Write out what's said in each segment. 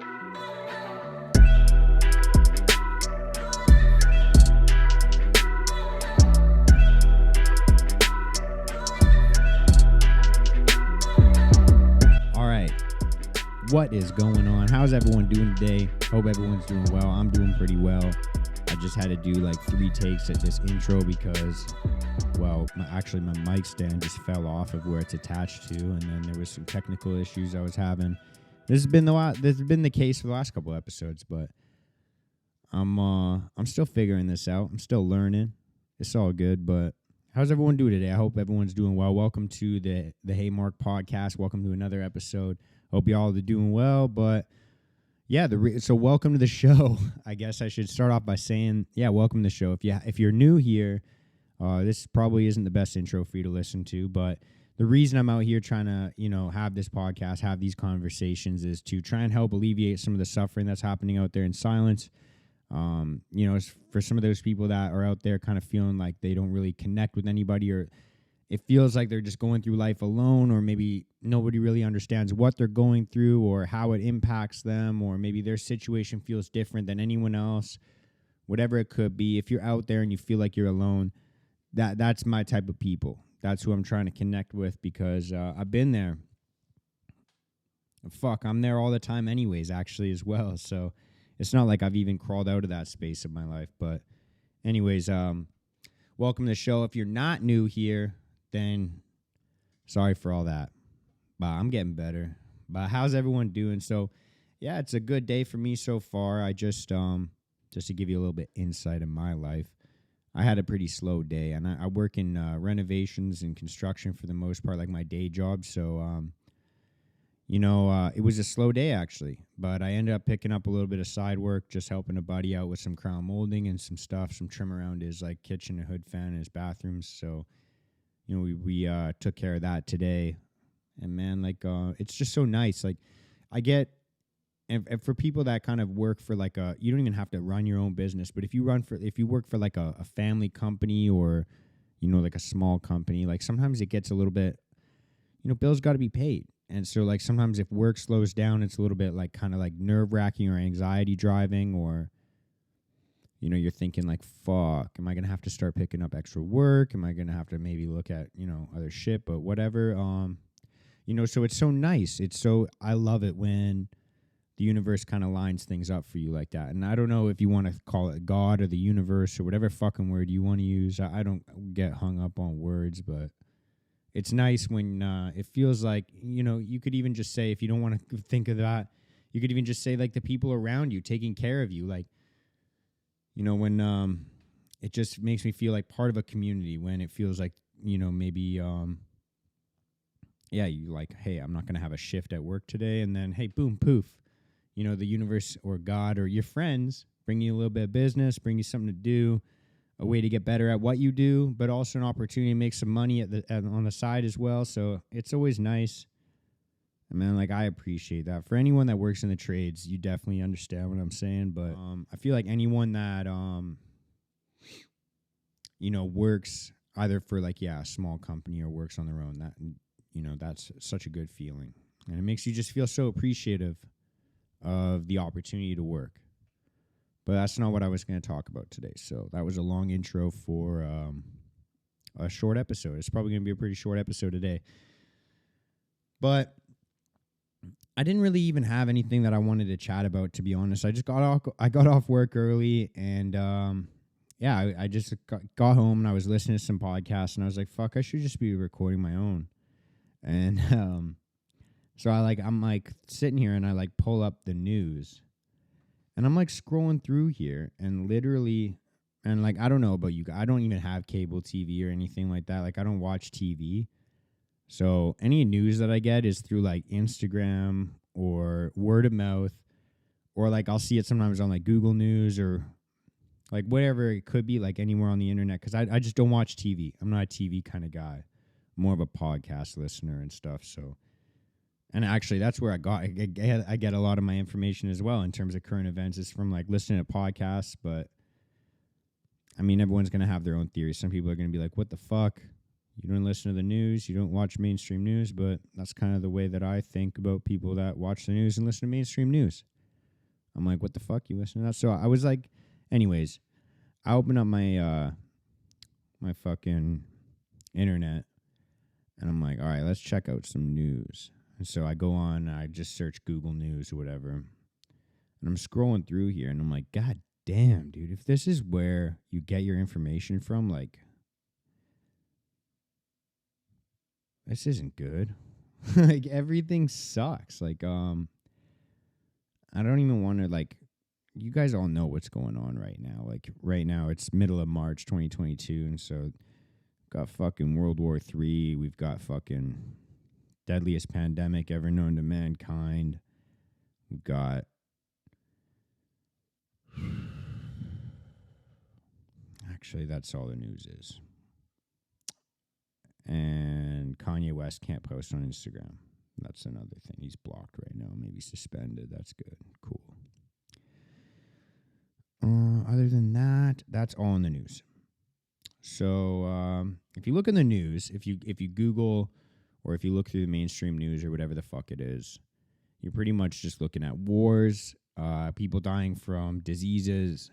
All right, what is going on? How's everyone doing today? Hope everyone's doing well. I'm doing pretty well. I just had to do like 3 takes at this intro because, well, my mic stand just fell off of where it's attached to, and then there was some technical issues I was having. This has been the case for the last couple episodes, but I'm still figuring this out. I'm still learning. It's all good, but how's everyone doing today? I hope everyone's doing well. Welcome to the Hey Mark podcast. Welcome to another episode. Hope y'all are doing well, but yeah, so welcome to the show. I guess I should start off by saying, yeah, welcome to the show. If you're new here, this probably isn't the best intro for you to listen to, but the reason I'm out here trying to, have this podcast, have these conversations is to try and help alleviate some of the suffering that's happening out there in silence. It's for some of those people that are out there kind of feeling like they don't really connect with anybody, or it feels like they're just going through life alone, or maybe nobody really understands what they're going through or how it impacts them, or maybe their situation feels different than anyone else, whatever it could be. If you're out there and you feel like you're alone, that's my type of people. That's who I'm trying to connect with because I've been there. I'm there all the time anyways, actually, as well. So it's not like I've even crawled out of that space of my life. But anyways, welcome to the show. If you're not new here, then sorry for all that. But I'm getting better. But how's everyone doing? So, yeah, it's a good day for me so far. I just to give you a little bit insight in my life, I had a pretty slow day. And I work in renovations and construction for the most part, like my day job. So, it was a slow day, actually. But I ended up picking up a little bit of side work, just helping a buddy out with some crown molding and some stuff, some trim around his like kitchen and hood fan in his bathrooms. So, we took care of that today. And, man, it's just so nice. Like, I get, and for people that kind of work for, like, you don't even have to run your own business. But if you work for, like, a family company or, like a small company, like, sometimes it gets a little bit, bills got to be paid. And so, like, sometimes if work slows down, it's a little bit, like, kind of, like, nerve-wracking or anxiety driving, or you're thinking like, fuck, am I going to have to start picking up extra work? Am I going to have to maybe look at, other shit, but whatever. So it's so nice. I love it when the universe kind of lines things up for you like that. And I don't know if you want to call it God or the universe or whatever fucking word you want to use. I don't get hung up on words, but it's nice when it feels like, you could even just say, if you don't want to think of that, you could even just say like the people around you taking care of you. Like, when it just makes me feel like part of a community, when it feels like, maybe, you like, hey, I'm not going to have a shift at work today. And then, hey, boom, poof, the universe or God or your friends bring you a little bit of business, bring you something to do, a way to get better at what you do, but also an opportunity to make some money on the side as well. So it's always nice. And man, like, I appreciate that. For anyone that works in the trades, you definitely understand what I'm saying. But I feel like anyone that, works either for like, a small company or works on their own, that, that's such a good feeling. And it makes you just feel so appreciative of the opportunity to work. But that's not what I was going to talk about today. So that was a long intro for a short episode. It's probably going to be a pretty short episode today. But I didn't really even have anything that I wanted to chat about, to be honest. I got off work early, and I just got home and I was listening to some podcasts, and I was like, fuck, I should just be recording my own. And so I'm like sitting here and I like pull up the news, and I'm like scrolling through here, and literally, and like, I don't know about you guys, I don't even have cable TV or anything like that. Like, I don't watch TV. So any news that I get is through like Instagram or word of mouth, or like I'll see it sometimes on like Google News or like whatever it could be, like anywhere on the internet, because I just don't watch TV. I'm not a TV kind of guy. I'm more of a podcast listener and stuff. So, and actually that's where I get a lot of my information as well in terms of current events, is from like listening to podcasts. But I mean, everyone's going to have their own theories. Some people are going to be like, what the fuck? You don't listen to the news, you don't watch mainstream news, but that's kind of the way that I think about people that watch the news and listen to mainstream news. I'm like, what the fuck you listening to that? So I was like, anyways, I open up my my fucking internet and I'm like, all right, let's check out some news. And so I go on, I just search Google News or whatever. And I'm scrolling through here and I'm like, God damn, dude, if this is where you get your information from, like, this isn't good. Like, everything sucks. Like, I don't even want to, like, you guys all know what's going on right now. Like, right now, it's middle of March 2022, and so got fucking World War III. We've got fucking deadliest pandemic ever known to mankind. We've got actually, that's all the news is. And Kanye West can't post on Instagram. That's another thing. He's blocked right now, maybe suspended. That's good. Cool. Other than that, that's all in the news. So if you look in the news, if you Google or if you look through the mainstream news or whatever the fuck it is, you're pretty much just looking at wars, people dying from diseases,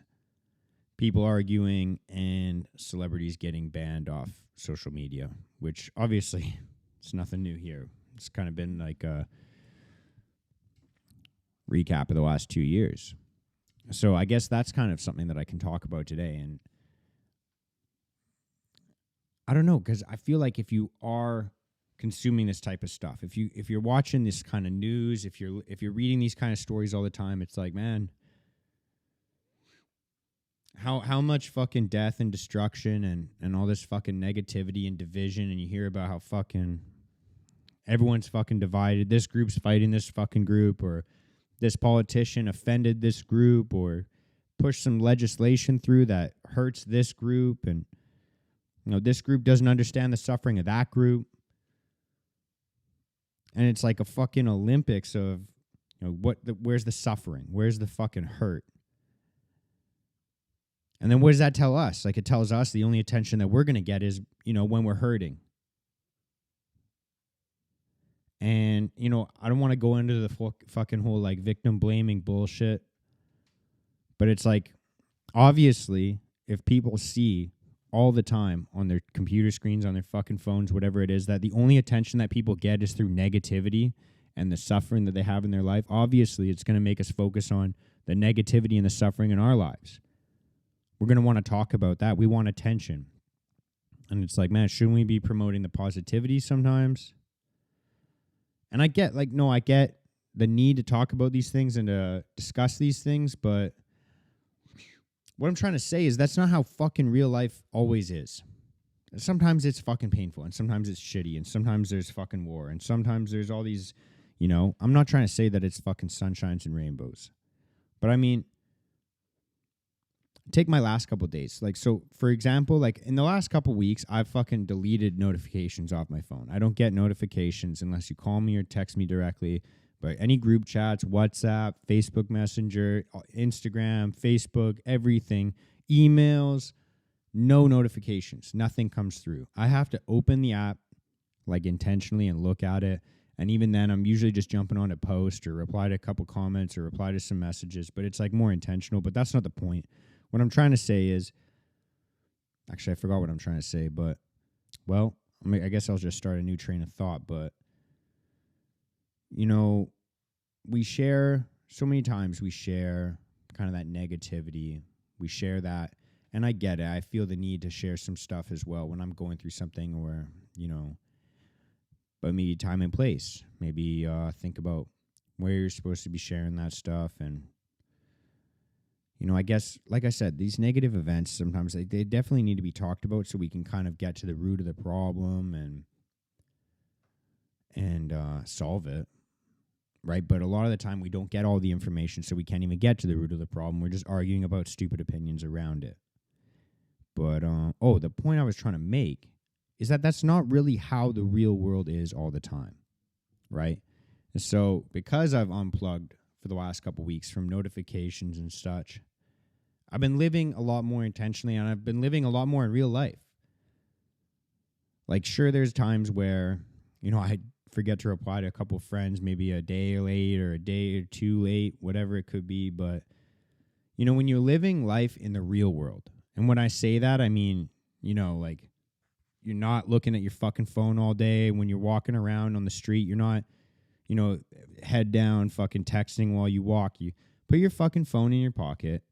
people arguing, and celebrities getting banned off social media, which obviously it's nothing new here. It's kind of been like a recap of the last 2 years. So I guess that's kind of something that I can talk about today. And I don't know, because I feel like if you are consuming this type of stuff, if you're watching this kind of news, if you're reading these kind of stories all the time, it's like, man, how much fucking death and destruction and all this fucking negativity and division, and you hear about how fucking everyone's fucking divided. This group's fighting this fucking group, or this politician offended this group, or pushed some legislation through that hurts this group, and this group doesn't understand the suffering of that group. And it's like a fucking Olympics of, where's the suffering? Where's the fucking hurt? And then what does that tell us? Like, it tells us the only attention that we're going to get is, when we're hurting. And, I don't want to go into the fucking whole, like, victim blaming bullshit. But it's like, obviously, if people see all the time on their computer screens, on their fucking phones, whatever it is, that the only attention that people get is through negativity and the suffering that they have in their life, obviously it's going to make us focus on the negativity and the suffering in our lives. We're going to want to talk about that. We want attention. And it's like, man, shouldn't we be promoting the positivity sometimes? And I get the need to talk about these things and to discuss these things, but what I'm trying to say is that's not how fucking real life always is. Sometimes it's fucking painful, and sometimes it's shitty, and sometimes there's fucking war, and sometimes there's all these, I'm not trying to say that it's fucking sunshines and rainbows. But I mean, take my last couple of days. Like, so, for example, like in the last couple of weeks, I've fucking deleted notifications off my phone. I don't get notifications unless you call me or text me directly. But any group chats, WhatsApp, Facebook Messenger, Instagram, Facebook, everything, emails, no notifications. Nothing comes through. I have to open the app, like, intentionally and look at it. And even then, I'm usually just jumping on a post or reply to a couple comments or reply to some messages. But it's, like, more intentional. But that's not the point. What I'm trying to say is, actually, I forgot what I'm trying to say. But, well, I guess I'll just start a new train of thought. But, we share so many times, we share kind of that negativity. We share that. And I get it. I feel the need to share some stuff as well when I'm going through something or, but maybe time and place. Maybe think about where you're supposed to be sharing that stuff. And, I guess, like I said, these negative events, sometimes they definitely need to be talked about so we can kind of get to the root of the problem and solve it. Right, but a lot of the time we don't get all the information, so we can't even get to the root of the problem. We're just arguing about stupid opinions around it. But, the point I was trying to make is that that's not really how the real world is all the time, right? And so because I've unplugged for the last couple weeks from notifications and such, I've been living a lot more intentionally, and I've been living a lot more in real life. Like, sure, there's times where, I forget to reply to a couple friends, maybe a day late or a day or two late, whatever it could be. But, when you're living life in the real world, and when I say that, I mean, like you're not looking at your fucking phone all day. When you're walking around on the street, you're not, head down fucking texting while you walk. You put your fucking phone in your pocket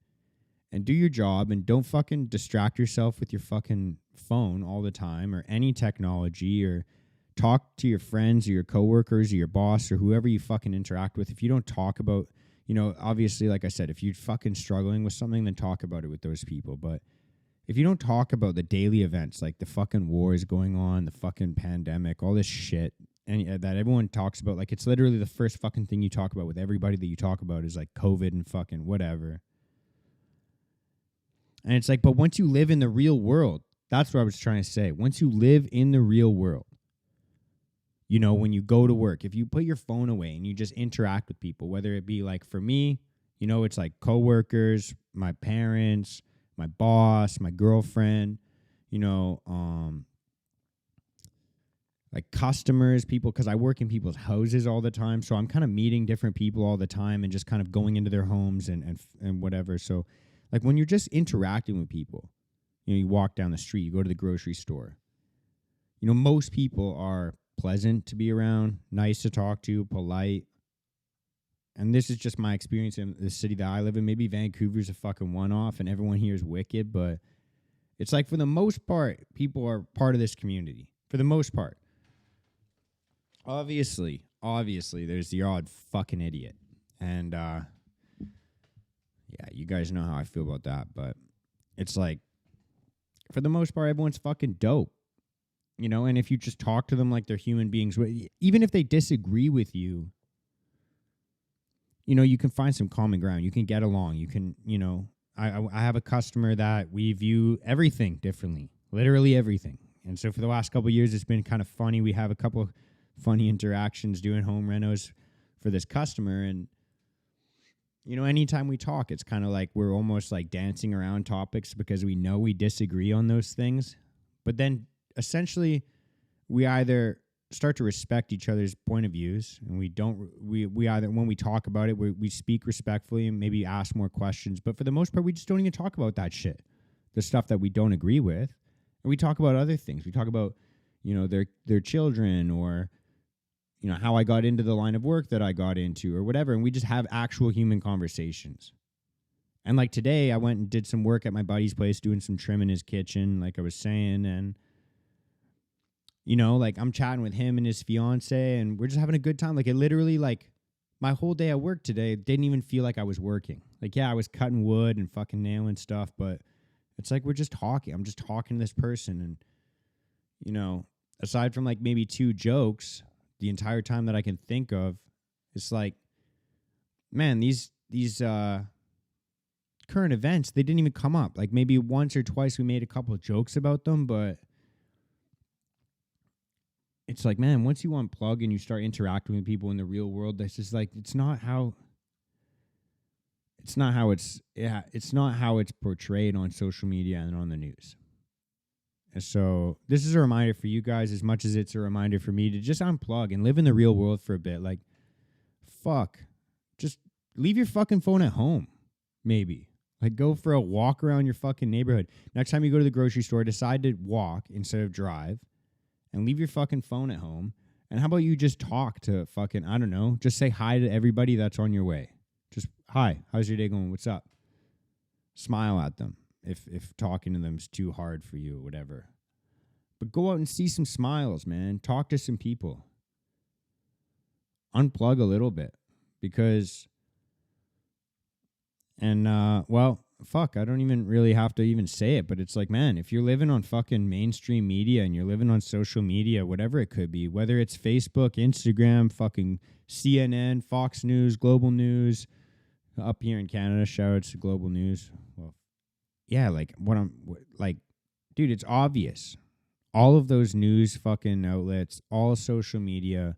and do your job, and don't fucking distract yourself with your fucking phone all the time or any technology, or talk to your friends or your coworkers or your boss or whoever you fucking interact with. If you don't talk about, obviously, like I said, if you're fucking struggling with something, then talk about it with those people. But if you don't talk about the daily events, like the fucking wars going on, the fucking pandemic, all this shit, and that everyone talks about, like it's literally the first fucking thing you talk about with everybody that you talk about is like COVID and fucking whatever. And it's like, but once you live in the real world, that's what I was trying to say. Once you live in the real world, when you go to work, if you put your phone away and you just interact with people, whether it be like for me, it's like coworkers, my parents, my boss, my girlfriend, like customers, people, because I work in people's houses all the time. So I'm kind of meeting different people all the time and just kind of going into their homes and whatever. So like when you're just interacting with people, you walk down the street, you go to the grocery store, most people are pleasant to be around, nice to talk to, polite. And this is just my experience in the city that I live in. Maybe Vancouver's a fucking one-off and everyone here is wicked, but it's like for the most part, people are part of this community. For the most part. Obviously, there's the odd fucking idiot. And, yeah, you guys know how I feel about that. But it's like, for the most part, everyone's fucking dope. And if you just talk to them like they're human beings, even if they disagree with you, you can find some common ground. You can get along. You can, I have a customer that we view everything differently, literally everything. And so for the last couple of years, it's been kind of funny. We have a couple of funny interactions doing home renos for this customer. And, anytime we talk, it's kind of like we're almost like dancing around topics because we know we disagree on those things. But then essentially we either start to respect each other's point of views, and we either, when we talk about it, we speak respectfully and maybe ask more questions. But for the most part, we just don't even talk about that shit, the stuff that we don't agree with. And we talk about other things. We talk about, their children, or, how I got into the line of work that I got into or whatever. And we just have actual human conversations. And like today, I went and did some work at my buddy's place, doing some trim in his kitchen, like I was saying. And, like I'm chatting with him and his fiance, and we're just having a good time. Like it literally, like my whole day at work today didn't even feel like I was working. Like, yeah, I was cutting wood and fucking nailing stuff, but it's like we're just talking. I'm just talking to this person. And, aside from like maybe two jokes, the entire time that I can think of, it's like, man, these current events, they didn't even come up. Like maybe once or twice we made a couple of jokes about them, but it's like, man, once you unplug and you start interacting with people in the real world, that's just like, it's not how it's portrayed on social media and on the news. And so this is a reminder for you guys as much as it's a reminder for me to just unplug and live in the real world for a bit. Like, fuck, just leave your fucking phone at home, maybe. Like, go for a walk around your fucking neighborhood. Next time you go to the grocery store, decide to walk instead of drive, and leave your fucking phone at home. And how about you just talk to fucking, I don't know, just say hi to everybody that's on your way. Just, hi, how's your day going? What's up? Smile at them if talking to them is too hard for you or whatever. But go out and see some smiles, man. Talk to some people. Unplug a little bit. Because, and, fuck, I don't even really have to even say it, but it's like, man, if you're living on fucking mainstream media and you're living on social media, whatever it could be, whether it's Facebook, Instagram, fucking CNN, Fox News, Global News, up here in Canada, shout out to Global News. Well, yeah, like, dude, it's obvious. All of those news fucking outlets, all social media,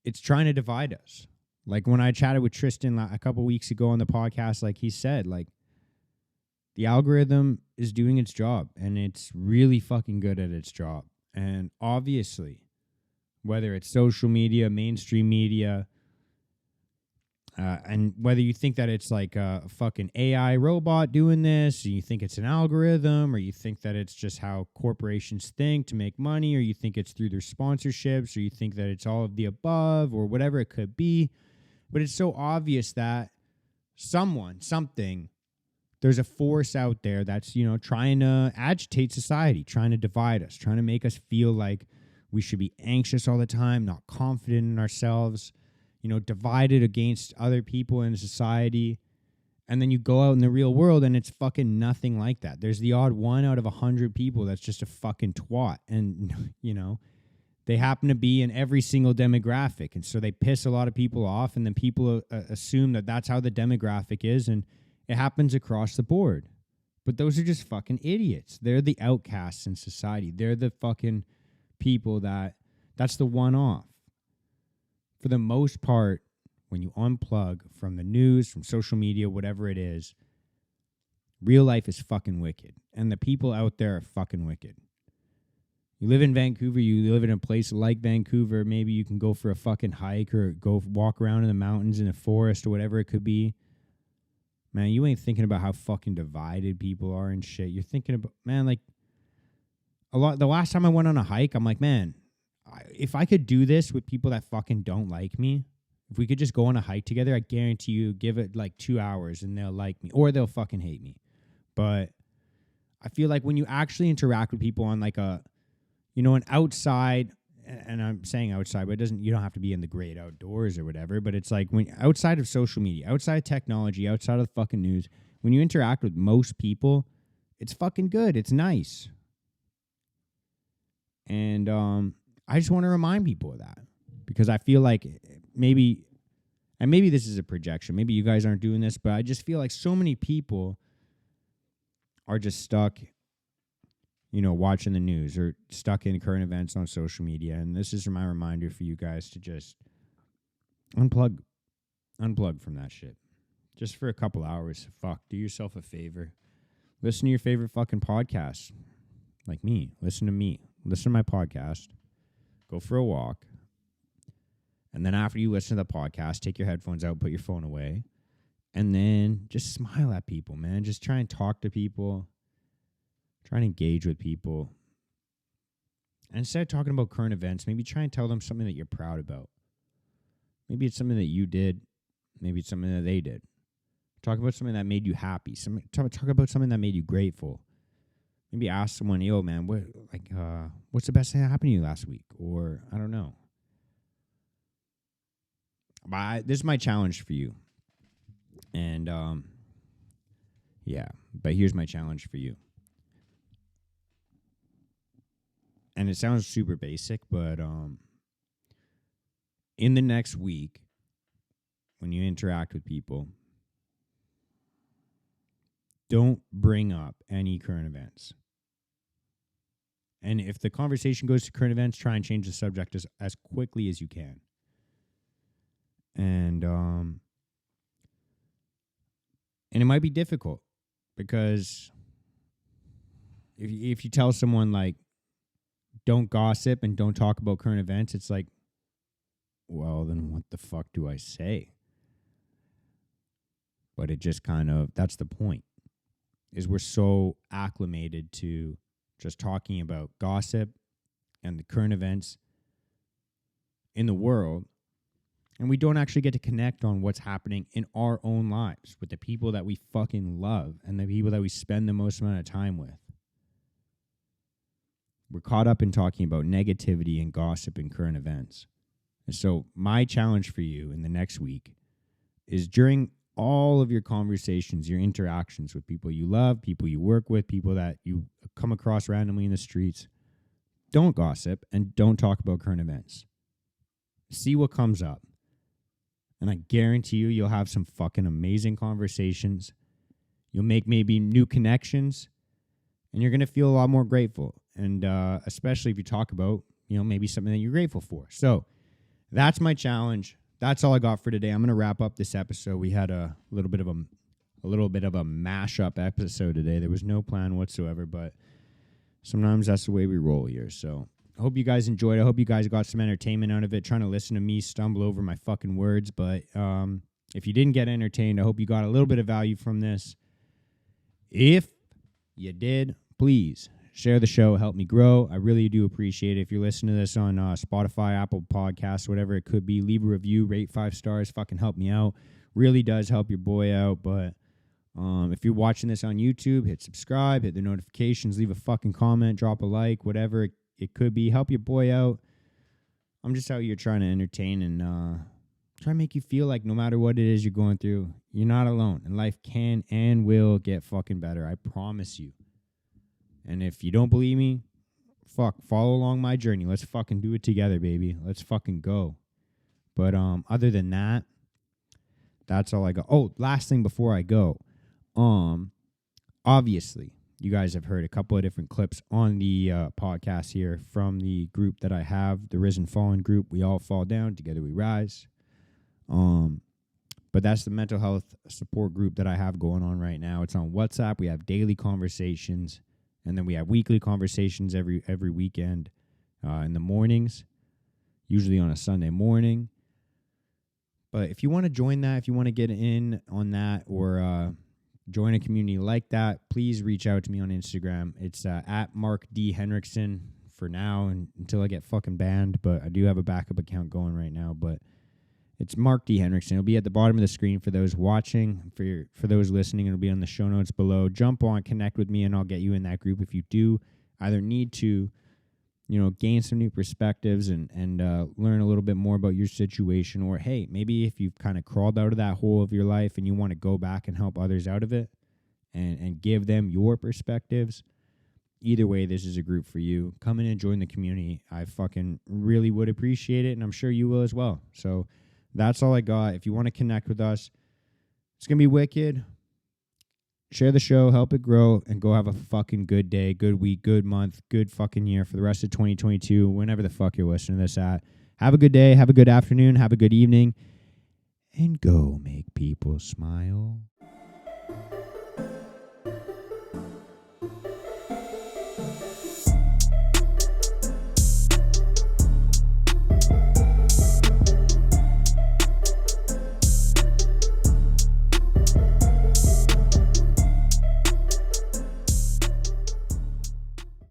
it's trying to divide us. Like, when I chatted with Tristan a couple weeks ago on the podcast, like he said, like, the algorithm is doing its job, and it's really fucking good at its job. And obviously, whether it's social media, mainstream media, and whether you think that it's like a fucking AI robot doing this, or you think it's an algorithm, or you think that it's just how corporations think to make money, or you think it's through their sponsorships, or you think that it's all of the above, or whatever it could be. But it's so obvious that something, there's a force out there that's, trying to agitate society, trying to divide us, trying to make us feel like we should be anxious all the time, not confident in ourselves, divided against other people in society. And then you go out in the real world and it's fucking nothing like that. There's the odd 1 out of 100 people that's just a fucking twat. And, they happen to be in every single demographic. And so they piss a lot of people off. And then people assume that that's how the demographic is. And it happens across the board. But those are just fucking idiots. They're the outcasts in society. They're the fucking people that's the one-off. For the most part, when you unplug from the news, from social media, whatever it is, real life is fucking wicked. And the people out there are fucking wicked. You live in Vancouver, you live in a place like Vancouver, maybe you can go for a fucking hike or go walk around in the mountains in a forest or whatever it could be. Man, you ain't thinking about how fucking divided people are and shit. You're thinking about, man, like, the last time I went on a hike, I'm like, man, if I could do this with people that fucking don't like me, if we could just go on a hike together, I guarantee you, give it like 2 hours and they'll like me or they'll fucking hate me. But I feel like when you actually interact with people on like an outside, and I'm saying outside, but you don't have to be in the great outdoors or whatever, but it's like when outside of social media, outside of technology, outside of the fucking news, when you interact with most people, it's fucking good. It's nice. And I just want to remind people of that because I feel like maybe this is a projection. Maybe you guys aren't doing this, but I just feel like so many people are just stuck, watching the news or stuck in current events on social media. And this is my reminder for you guys to just unplug from that shit. Just for a couple hours. Fuck, do yourself a favor. Listen to your favorite fucking podcast. Like me. Listen to me. Listen to my podcast. Go for a walk. And then after you listen to the podcast, take your headphones out, put your phone away. And then just smile at people, man. Just try and talk to people. Try and engage with people. And instead of talking about current events, maybe try and tell them something that you're proud about. Maybe it's something that you did. Maybe it's something that they did. Talk about something that made you happy. Talk about something that made you grateful. Maybe ask someone, yo, man, what's the best thing that happened to you last week? Or, I don't know. But this is my challenge for you. And, but here's my challenge for you. And it sounds super basic, but in the next week, when you interact with people, don't bring up any current events. And if the conversation goes to current events, try and change the subject as quickly as you can. And it might be difficult because if you tell someone like, don't gossip and don't talk about current events, it's like, well, then what the fuck do I say? But it just that's the point, is we're so acclimated to just talking about gossip and the current events in the world, and we don't actually get to connect on what's happening in our own lives with the people that we fucking love and the people that we spend the most amount of time with. We're caught up in talking about negativity and gossip and current events. And so my challenge for you in the next week is during all of your conversations, your interactions with people you love, people you work with, people that you come across randomly in the streets, don't gossip and don't talk about current events. See what comes up. And I guarantee you'll have some fucking amazing conversations. You'll make maybe new connections, and you're going to feel a lot more grateful. And especially if you talk about, maybe something that you're grateful for. So that's my challenge. That's all I got for today. I'm going to wrap up this episode. We had a little bit of a mashup episode today. There was no plan whatsoever, but sometimes that's the way we roll here. So I hope you guys enjoyed it. I hope you guys got some entertainment out of it, trying to listen to me stumble over my fucking words. But if you didn't get entertained, I hope you got a little bit of value from this. If you did, please share the show, help me grow. I really do appreciate it. If you're listening to this on Spotify, Apple Podcasts, whatever it could be, leave a review, rate 5 stars, fucking help me out. Really does help your boy out. But if you're watching this on YouTube, hit subscribe, hit the notifications, leave a fucking comment, drop a like, whatever it could be. Help your boy out. I'm just out here trying to entertain and try to make you feel like no matter what it is you're going through, you're not alone. And life can and will get fucking better. I promise you. And if you don't believe me, follow along my journey. Let's fucking do it together, baby. Let's fucking go. But other than that, that's all I got. Oh, last thing before I go. Obviously, you guys have heard a couple of different clips on the podcast here from the group that I have, the Risen Fallen group. We all fall down, together we rise. But that's the mental health support group that I have going on right now. It's on WhatsApp. We have daily conversations, and then we have weekly conversations every weekend in the mornings, usually on a Sunday morning. But if you want to join that, if you want to get in on that or join a community like that, please reach out to me on Instagram. It's at Mark D. Henriksen for now and until I get fucking banned. But I do have a backup account going right now. But it's Mark D. Henriksen. It'll be at the bottom of the screen for those watching. For those listening, it'll be on the show notes below. Jump on, connect with me, and I'll get you in that group if you do either need to gain some new perspectives and learn a little bit more about your situation. Or, hey, maybe if you've kind of crawled out of that hole of your life and you want to go back and help others out of it and give them your perspectives. Either way, this is a group for you. Come in and join the community. I fucking really would appreciate it, and I'm sure you will as well. So that's all I got. If you want to connect with us, it's going to be wicked. Share the show, help it grow, and go have a fucking good day, good week, good month, good fucking year for the rest of 2022, whenever the fuck you're listening to this at. Have a good day, have a good afternoon, have a good evening, and go make people smile.